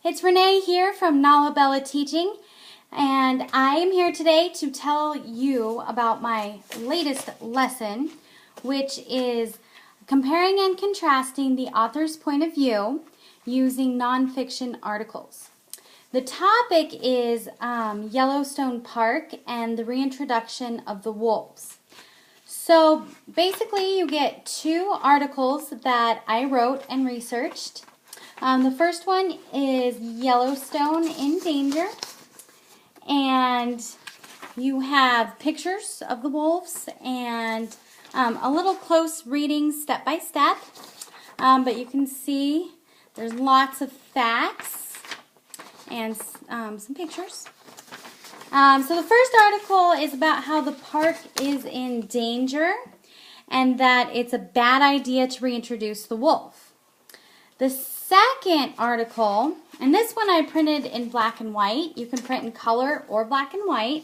It's Renee here from Nala Bella Teaching, and I am here today to tell you about my latest lesson, which is comparing and contrasting the author's point of view using nonfiction articles. The topic is Yellowstone Park and the reintroduction of the wolves. So basically you get two articles that I wrote and researched. The first one is Yellowstone in Danger, and you have pictures of the wolves and a little close reading step by step, but you can see there's lots of facts and some pictures. So the first article is about how the park is in danger and that it's a bad idea to reintroduce the wolf. The second article, and this one I printed in black and white. You can print in color or black and white.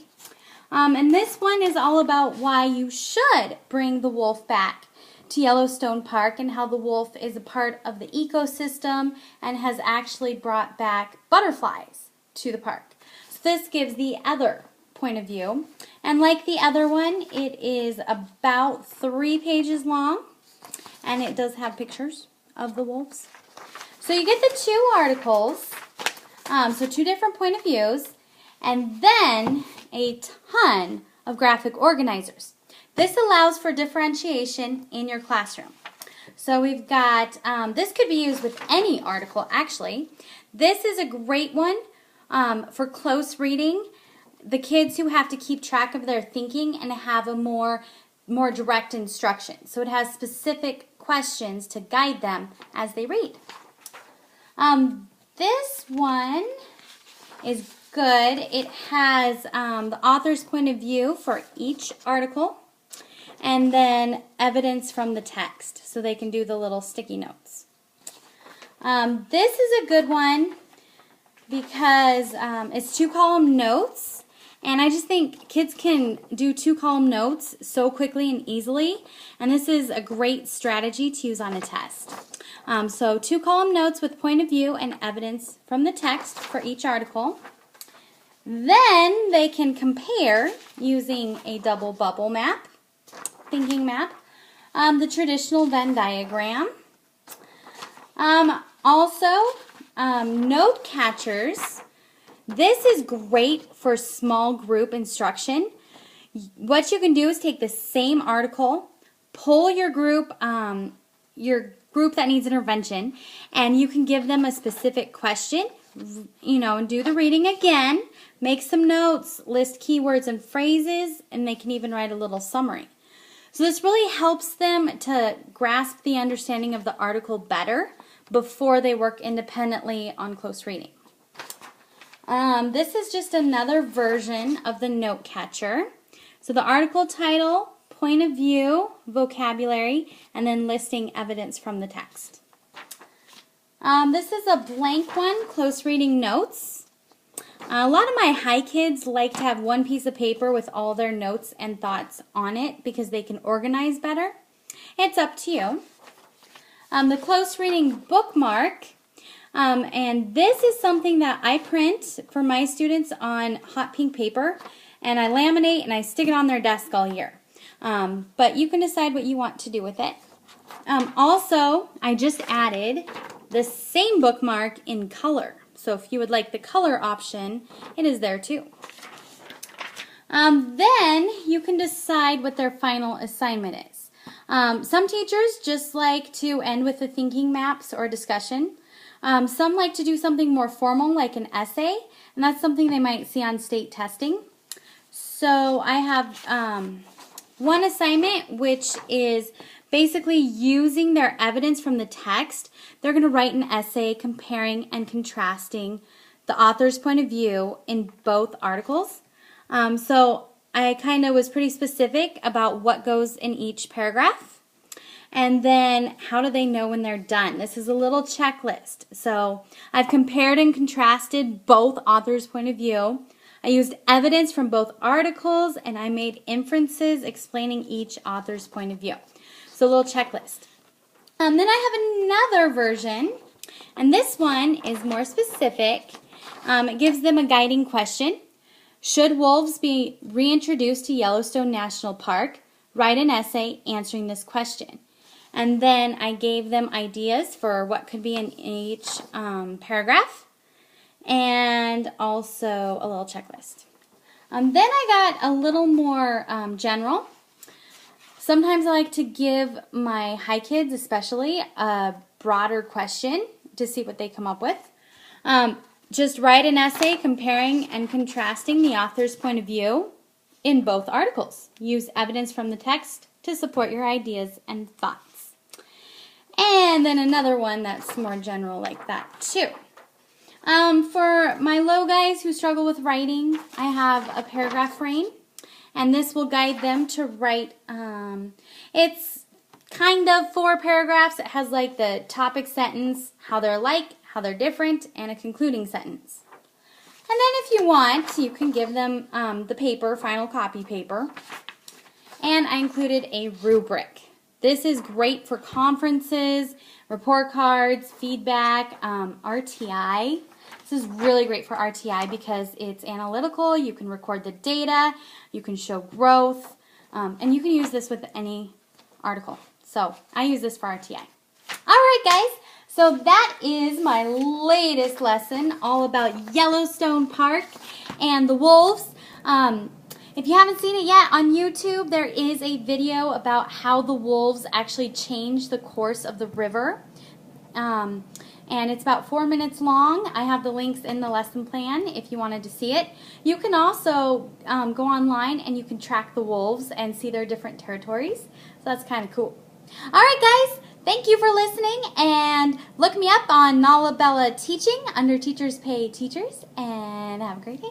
And this one is all about why you should bring the wolf back to Yellowstone Park and how the wolf is a part of the ecosystem and has actually brought back butterflies to the park. So this gives the other point of view. And like the other one, it is about 3 pages long, and it does have pictures of the wolves. So you get the two articles, so two different point of views, and then a ton of graphic organizers. This allows for differentiation in your classroom. So we've got, this could be used with any article actually. This is a great one for close reading. The kids who have to keep track of their thinking and have a more direct instruction. So it has specific questions to guide them as they read. This one is good. It has the author's point of view for each article and then evidence from the text so they can do the little sticky notes. This is a good one because it's 2-column notes, and I just think kids can do 2-column notes so quickly and easily, and this is a great strategy to use on a test. So 2-column notes with point of view and evidence from the text for each article. Then they can compare using a double bubble map, thinking map, the traditional Venn diagram. Also, note catchers. This is great for small group instruction. What you can do is take the same article, pull your group that needs intervention, and you can give them a specific question, and do the reading again, make some notes, list keywords and phrases, and they can even write a little summary. So this really helps them to grasp the understanding of the article better before they work independently on close reading. This is just another version of the note catcher. So the article title, point of view, vocabulary, and then listing evidence from the text. This is a blank one, close reading notes. A lot of my high kids like to have one piece of paper with all their notes and thoughts on it because they can organize better. It's up to you. The close reading bookmark, and this is something that I print for my students on hot pink paper, and I laminate and I stick it on their desk all year. But you can decide what you want to do with it. Also, I just added the same bookmark in color. So if you would like the color option, it is there too. Then you can decide what their final assignment is. Some teachers just like to end with the thinking maps or discussion. Some like to do something more formal like an essay, and that's something they might see on state testing. So I have one assignment, which is basically using their evidence from the text. They're going to write an essay comparing and contrasting the author's point of view in both articles. So I kind of was pretty specific about what goes in each paragraph. And then how do they know when they're done? This is a little checklist. So I've compared and contrasted both authors' point of view. I used evidence from both articles, and I made inferences explaining each author's point of view. So a little checklist. Then I have another version And this one is more specific. It gives them a guiding question. Should wolves be reintroduced to Yellowstone National Park? Write an essay answering this question. And then I gave them ideas for what could be in each paragraph, and also a little checklist. Then I got a little more general. Sometimes I like to give my high kids especially a broader question to see what they come up with. Just write an essay comparing and contrasting the author's point of view in both articles. Use evidence from the text to support your ideas and thoughts. And then another one that's more general like that too. For my low guys who struggle with writing, I have a paragraph frame, and this will guide them to write. It's kind of 4 paragraphs. It has like the topic sentence, how they're like, how they're different, and a concluding sentence. And then if you want, you can give them the paper, final copy paper. And I included a rubric. This is great for conferences, report cards, feedback, RTI. This is really great for RTI because it's analytical. You can record the data, you can show growth, and you can use this with any article. So I use this for RTI. All right, guys. So that is my latest lesson all about Yellowstone Park and the wolves. If you haven't seen it yet, on YouTube there is a video about how the wolves actually changed the course of the river. And it's about 4 minutes long. I have the links in the lesson plan if you wanted to see it. You can also go online and you can track the wolves and see their different territories. So that's kind of cool. All right, guys. Thank you for listening, and look me up on Nala Bella Teaching under Teachers Pay Teachers, and have a great day.